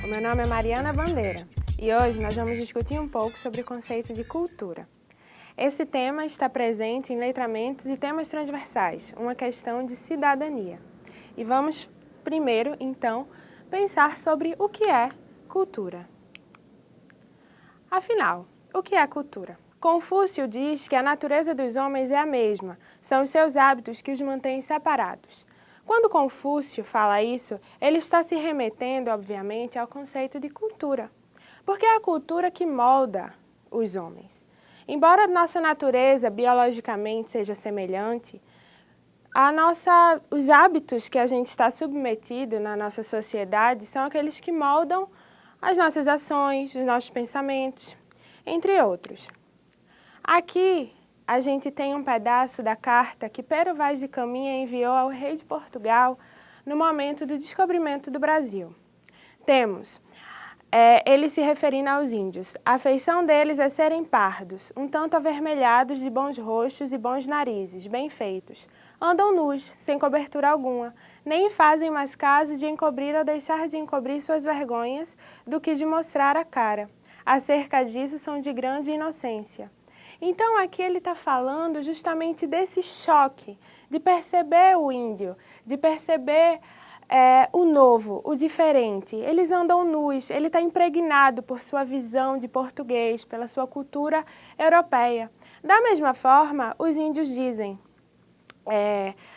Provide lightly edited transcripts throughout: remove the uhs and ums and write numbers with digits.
O meu nome é Mariana Bandeira e hoje nós vamos discutir um pouco sobre o conceito de cultura. Esse tema está presente em letramentos e temas transversais, uma questão de cidadania. E vamos primeiro, então, pensar sobre o que é cultura. Afinal, o que é cultura? Confúcio diz que a natureza dos homens é a mesma, são os seus hábitos que os mantêm separados. Quando Confúcio fala isso, ele está se remetendo, obviamente, ao conceito de cultura, porque é a cultura que molda os homens. Embora nossa natureza biologicamente seja semelhante, os hábitos que a gente está submetido na nossa sociedade são aqueles que moldam as nossas ações, os nossos pensamentos, entre outros. Aqui a gente tem um pedaço da carta que Pero Vaz de Caminha enviou ao rei de Portugal no momento do descobrimento do Brasil. Temos ele se referindo aos índios. A feição deles é serem pardos, um tanto avermelhados, de bons rostos e bons narizes, bem feitos. Andam nus, sem cobertura alguma, nem fazem mais caso de encobrir ou deixar de encobrir suas vergonhas do que de mostrar a cara. Acerca disso são de grande inocência. Então aqui ele está falando justamente desse choque, de perceber o índio, de perceber o novo, o diferente. Eles andam nus, ele está impregnado por sua visão de português, pela sua cultura europeia. Da mesma forma, os índios dizem,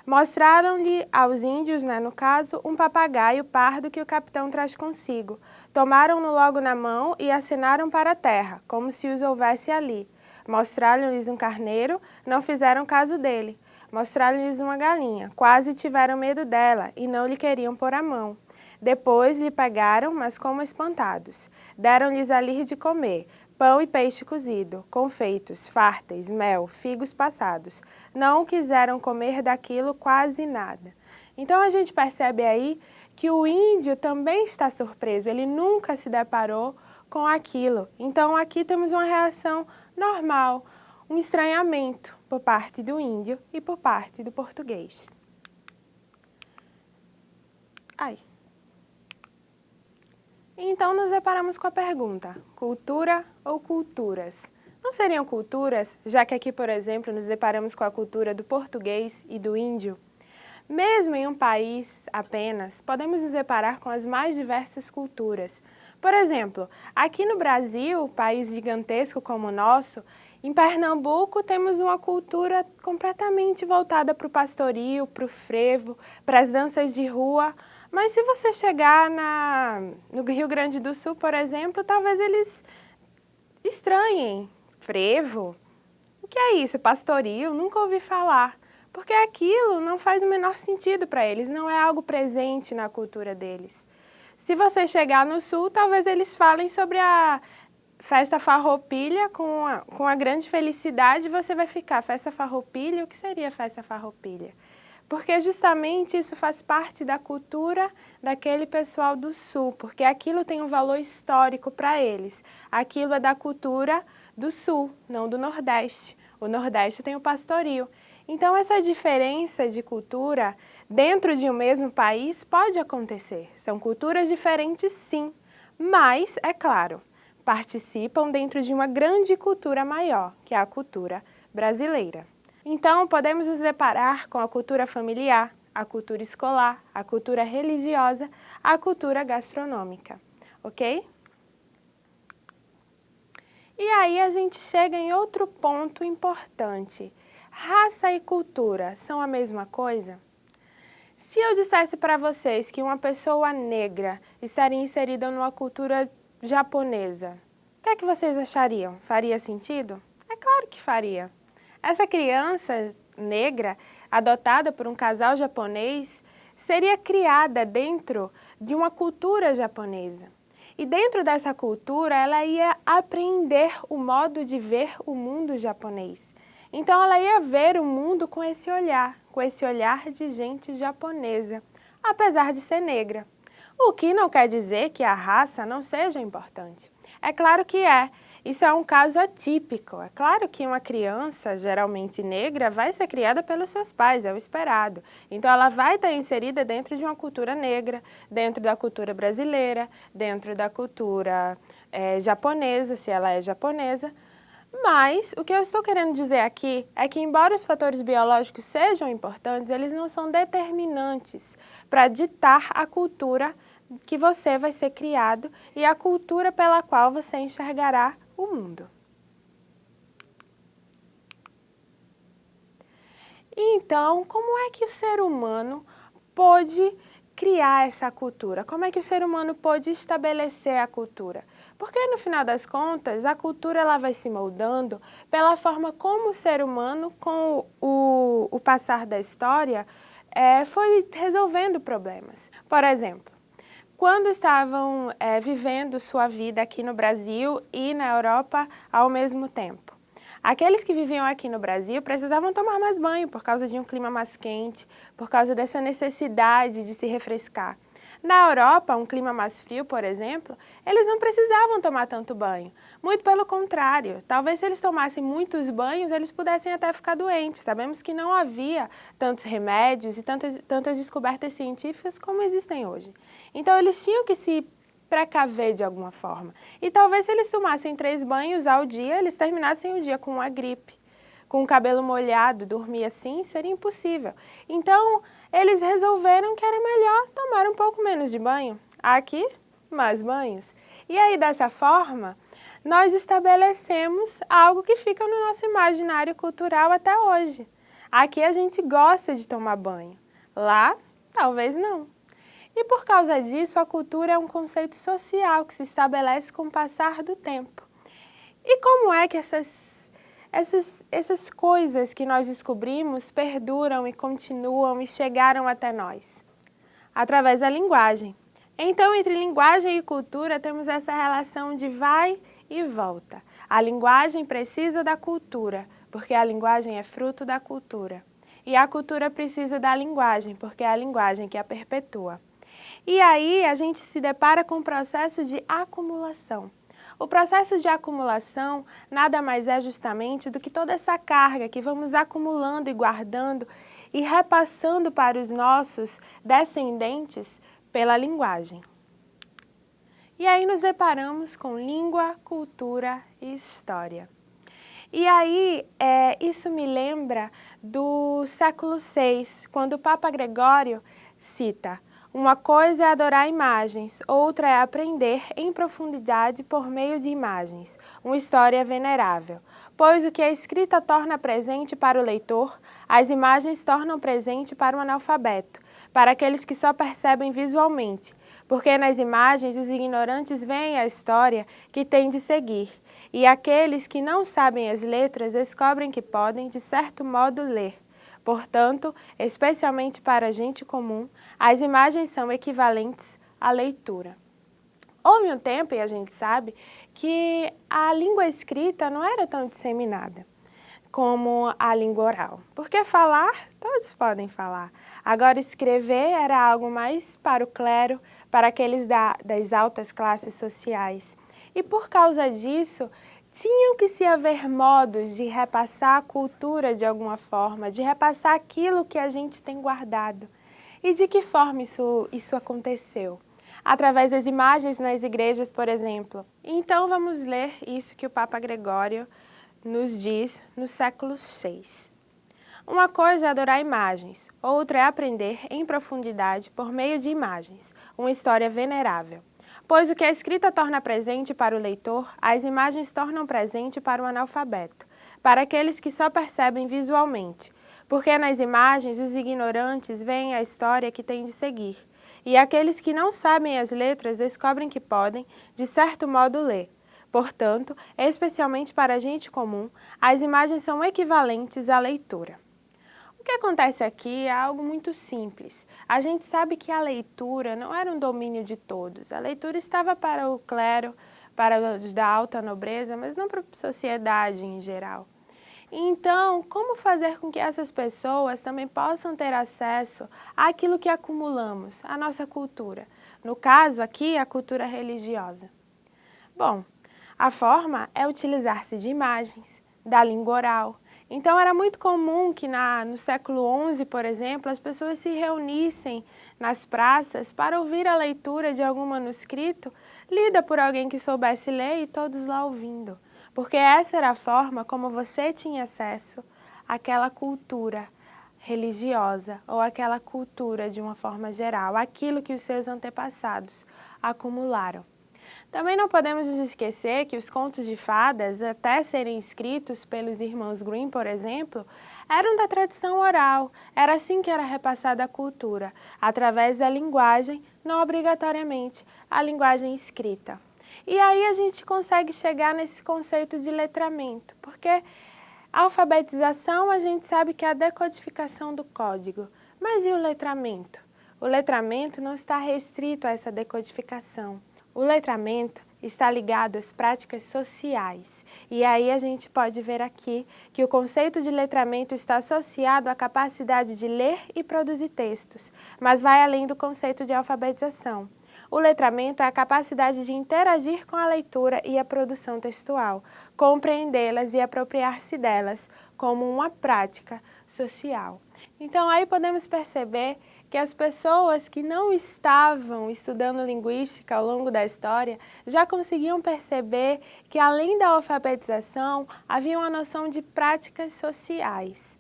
mostraram-lhe aos índios, no caso, um papagaio pardo que o capitão traz consigo. Tomaram-no logo na mão e acenaram para a terra, como se os houvesse ali. Mostraram-lhes um carneiro, não fizeram caso dele. Mostraram-lhes uma galinha, quase tiveram medo dela e não lhe queriam pôr a mão. Depois lhe pegaram, mas como espantados. Deram-lhes ali de comer, pão e peixe cozido, confeitos, fartas, mel, figos passados. Não quiseram comer daquilo quase nada. Então a gente percebe aí que o índio também está surpreso, ele nunca se deparou com aquilo. Então aqui temos uma reação normal, um estranhamento por parte do índio e por parte do português. Então nos deparamos com a pergunta, cultura ou culturas? Não seriam culturas, já que aqui, por exemplo, nos deparamos com a cultura do português e do índio? Mesmo em um país apenas, podemos nos deparar com as mais diversas culturas. Por exemplo, aqui no Brasil, país gigantesco como o nosso, em Pernambuco temos uma cultura completamente voltada para o pastoril, para o frevo, para as danças de rua. Mas se você chegar no Rio Grande do Sul, por exemplo, talvez eles estranhem. Frevo? O que é isso? Pastoril? Nunca ouvi falar. Porque aquilo não faz o menor sentido para eles, não é algo presente na cultura deles. Se você chegar no Sul, talvez eles falem sobre a festa farroupilha com a grande felicidade, você vai ficar, festa farroupilha, o que seria festa farroupilha? Porque justamente isso faz parte da cultura daquele pessoal do Sul, porque aquilo tem um valor histórico para eles. Aquilo é da cultura do Sul, não do Nordeste. O Nordeste tem o pastoril. Então essa diferença de cultura dentro de um mesmo país pode acontecer. São culturas diferentes, sim, mas, é claro, participam dentro de uma grande cultura maior, que é a cultura brasileira. Então, podemos nos deparar com a cultura familiar, a cultura escolar, a cultura religiosa, a cultura gastronômica, ok? E aí a gente chega em outro ponto importante. Raça e cultura são a mesma coisa? Se eu dissesse para vocês que uma pessoa negra estaria inserida numa cultura japonesa, o que é que vocês achariam? Faria sentido? É claro que faria. Essa criança negra, adotada por um casal japonês, seria criada dentro de uma cultura japonesa. E dentro dessa cultura, ela ia aprender o modo de ver o mundo japonês. Então, ela ia ver o mundo com esse olhar de gente japonesa, apesar de ser negra. O que não quer dizer que a raça não seja importante. É claro que é. Isso é um caso atípico. É claro que uma criança, geralmente negra, vai ser criada pelos seus pais, é o esperado. Então, ela vai estar inserida dentro de uma cultura negra, dentro da cultura brasileira, dentro da cultura japonesa, se ela é japonesa. Mas o que eu estou querendo dizer aqui é que, embora os fatores biológicos sejam importantes, eles não são determinantes para ditar a cultura que você vai ser criado e a cultura pela qual você enxergará o mundo. Então, como é que o ser humano pôde criar essa cultura? Como é que o ser humano pôde estabelecer a cultura? Porque, no final das contas, a cultura ela vai se moldando pela forma como o ser humano, com o passar da história, foi resolvendo problemas. Por exemplo, quando estavam vivendo sua vida aqui no Brasil e na Europa ao mesmo tempo. Aqueles que viviam aqui no Brasil precisavam tomar mais banho por causa de um clima mais quente, por causa dessa necessidade de se refrescar. Na Europa, um clima mais frio, por exemplo, eles não precisavam tomar tanto banho. Muito pelo contrário, talvez se eles tomassem muitos banhos, eles pudessem até ficar doentes. Sabemos que não havia tantos remédios e tantas descobertas científicas como existem hoje. Então, eles tinham que se precaver de alguma forma. E talvez se eles tomassem 3 banhos ao dia, eles terminassem o dia com uma gripe. Com o cabelo molhado, dormir assim, seria impossível. Então, eles resolveram que era melhor tomar um pouco menos de banho. Aqui, mais banhos. E aí, dessa forma, nós estabelecemos algo que fica no nosso imaginário cultural até hoje. Aqui a gente gosta de tomar banho. Lá, talvez não. E por causa disso, a cultura é um conceito social que se estabelece com o passar do tempo. E como é que essas coisas que nós descobrimos perduram e continuam e chegaram até nós? Através da linguagem. Então, entre linguagem e cultura, temos essa relação de vai e volta. A linguagem precisa da cultura, porque a linguagem é fruto da cultura. E a cultura precisa da linguagem, porque é a linguagem que a perpetua. E aí a gente se depara com o processo de acumulação. O processo de acumulação nada mais é justamente do que toda essa carga que vamos acumulando e guardando e repassando para os nossos descendentes pela linguagem. E aí nos deparamos com língua, cultura e história. E aí isso me lembra do século VI, quando o Papa Gregório cita: uma coisa é adorar imagens, outra é aprender em profundidade por meio de imagens, uma história venerável. Pois o que a escrita torna presente para o leitor, as imagens tornam presente para o analfabeto, para aqueles que só percebem visualmente, porque nas imagens os ignorantes veem a história que têm de seguir, e aqueles que não sabem as letras descobrem que podem, de certo modo, ler. Portanto, especialmente para a gente comum, as imagens são equivalentes à leitura. Houve um tempo, e a gente sabe, que a língua escrita não era tão disseminada como a língua oral. Porque falar, todos podem falar. Agora, escrever era algo mais para o clero, para aqueles das altas classes sociais. E por causa disso, tinham que se haver modos de repassar a cultura de alguma forma, de repassar aquilo que a gente tem guardado. E de que forma isso aconteceu? Através das imagens nas igrejas, por exemplo. Então vamos ler isso que o Papa Gregório nos diz no século VI. Uma coisa é adorar imagens, outra é aprender em profundidade por meio de imagens, uma história venerável. Pois o que a escrita torna presente para o leitor, as imagens tornam presente para o analfabeto, para aqueles que só percebem visualmente, porque nas imagens os ignorantes veem a história que têm de seguir, e aqueles que não sabem as letras descobrem que podem, de certo modo, ler. Portanto, especialmente para a gente comum, as imagens são equivalentes à leitura. O que acontece aqui é algo muito simples. A gente sabe que a leitura não era um domínio de todos. A leitura estava para o clero, para os da alta nobreza, mas não para a sociedade em geral. Então, como fazer com que essas pessoas também possam ter acesso àquilo que acumulamos, à nossa cultura? No caso aqui, a cultura religiosa. Bom, A forma é utilizar-se de imagens, da língua oral. Então, era muito comum que no século XI, por exemplo, as pessoas se reunissem nas praças para ouvir a leitura de algum manuscrito lida por alguém que soubesse ler e todos lá ouvindo. Porque essa era a forma como você tinha acesso àquela cultura religiosa ou àquela cultura de uma forma geral, aquilo que os seus antepassados acumularam. Também não podemos nos esquecer que os contos de fadas, até serem escritos pelos irmãos Grimm, por exemplo, eram da tradição oral. Era assim que era repassada a cultura, através da linguagem, não obrigatoriamente a linguagem escrita. E aí a gente consegue chegar nesse conceito de letramento, porque a alfabetização a gente sabe que é a decodificação do código, mas e o letramento? O letramento não está restrito a essa decodificação. O letramento está ligado às práticas sociais. E aí a gente pode ver aqui que o conceito de letramento está associado à capacidade de ler e produzir textos, mas vai além do conceito de alfabetização. O letramento é a capacidade de interagir com a leitura e a produção textual, compreendê-las e apropriar-se delas como uma prática social. Então aí podemos perceber que as pessoas que não estavam estudando linguística ao longo da história já conseguiam perceber que, além da alfabetização, havia uma noção de práticas sociais.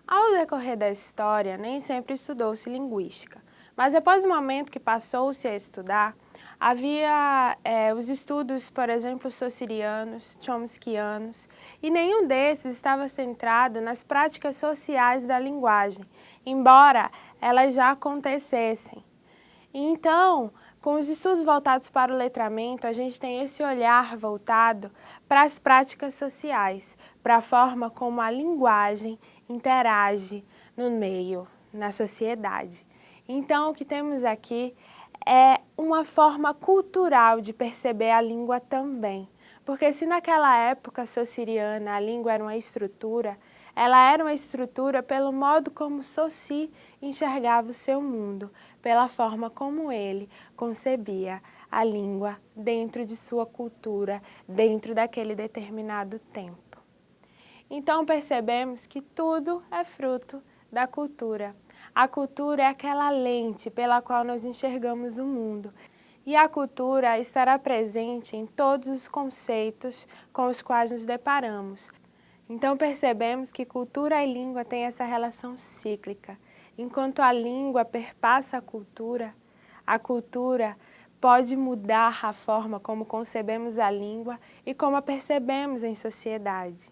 Ao decorrer da história, nem sempre estudou-se linguística, mas depois do momento que passou-se a estudar, havia os estudos, por exemplo, saussurianos, chomskyanos, e nenhum desses estava centrado nas práticas sociais da linguagem, embora elas já acontecessem. Então, com os estudos voltados para o letramento, a gente tem esse olhar voltado para as práticas sociais, para a forma como a linguagem interage no meio, na sociedade. Então, o que temos aqui é uma forma cultural de perceber a língua também. Porque se naquela época saussuriana a língua era uma estrutura, ela era uma estrutura pelo modo como Saussi enxergava o seu mundo, pela forma como ele concebia a língua dentro de sua cultura, dentro daquele determinado tempo. Então percebemos que tudo é fruto da cultura. A cultura é aquela lente pela qual nós enxergamos o mundo. E a cultura estará presente em todos os conceitos com os quais nos deparamos. Então percebemos que cultura e língua têm essa relação cíclica. Enquanto a língua perpassa a cultura pode mudar a forma como concebemos a língua e como a percebemos em sociedade.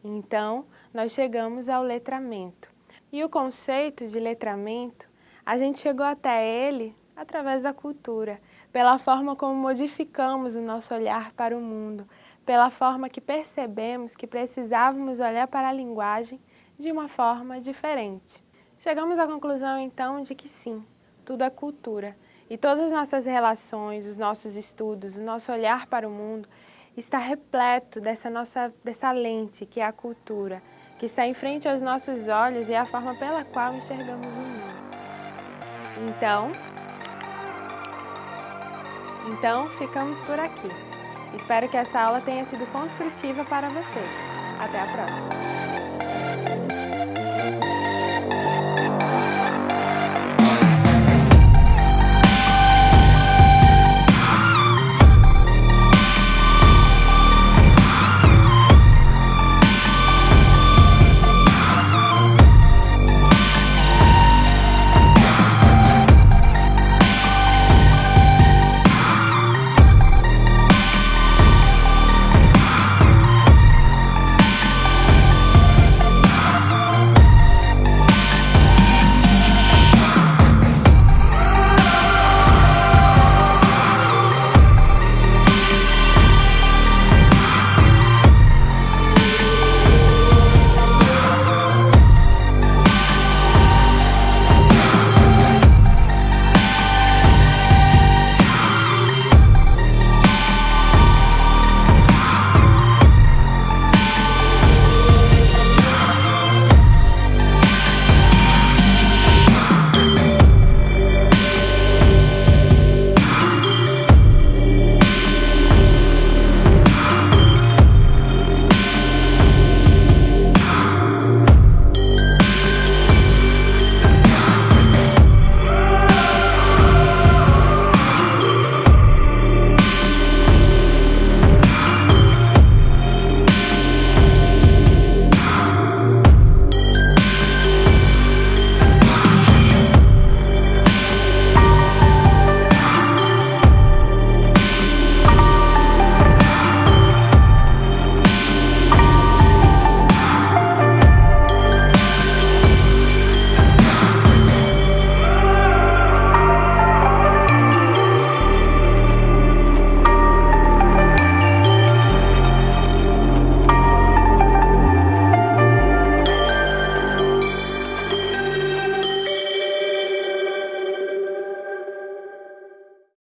Então, nós chegamos ao letramento. E o conceito de letramento, a gente chegou até ele através da cultura, pela forma como modificamos o nosso olhar para o mundo, pela forma que percebemos que precisávamos olhar para a linguagem de uma forma diferente. Chegamos à conclusão, então, de que sim, tudo é cultura. E todas as nossas relações, os nossos estudos, o nosso olhar para o mundo está repleto dessa lente que é a cultura, que está em frente aos nossos olhos e é a forma pela qual enxergamos o mundo. Então, ficamos por aqui. Espero que essa aula tenha sido construtiva para você. Até a próxima!